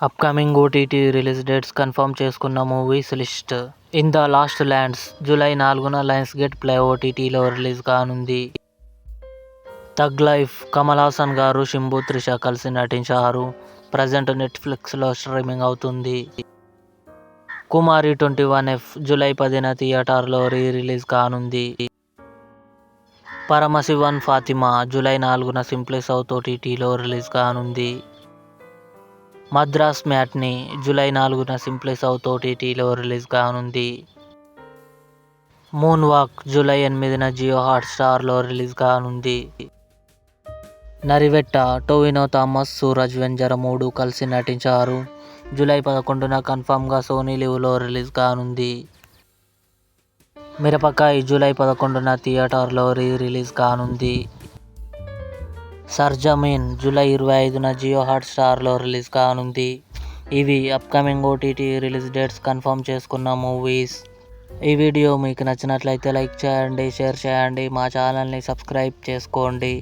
Upcoming OTT release dates confirm చేసుకున్న movies list. In the lost lands July 4న Lionsgate Play ఓటీటీలో release కానుంది. Thug Life Kamal Haasan garu, Simbu, Trisha కలిసి నటించారు. ప్రజెంట్ నెట్ఫ్లిక్స్లో స్ట్రీమింగ్ అవుతుంది. కుమారి 21F జూలై 10న థియేటర్లో రిలీజ్ కానుంది. పరమశివన్ ఫాతిమా జూలై 4న సింప్లీ సౌత్ ఓటీటీలో రిలీజ్ కానుంది. మద్రాస్ మ్యాట్నీ జూలై 4న సింప్లీ సౌత్ ఓటీటీలో రిలీజ్ కానుంది. మూన్ వాక్ జూలై 8న జియో హాట్స్టార్లో రిలీజ్ కానుంది. నరివెట్ట టొవినో థామస్, సూరజ్ వెంజర 3 కలిసి నటించారు. జూలై 11న కన్ఫర్మ్గా సోనీ లివ్లో రిలీజ్ కానుంది. మిరపకాయ్ జూలై 11న థియేటర్లో రిలీజ్ కానుంది. సర్జమీన్ జూలై 25న జియో హాట్స్టార్లో రిలీజ్ కానుంది. ఇవి upcoming OTT release dates confirm చేసుకున్న మూవీస్. ఈ వీడియో మీకు నచ్చినట్లయితే లైక్ చేయండి, షేర్ చేయండి, మా ఛానల్ని సబ్స్క్రైబ్ చేసుకోండి.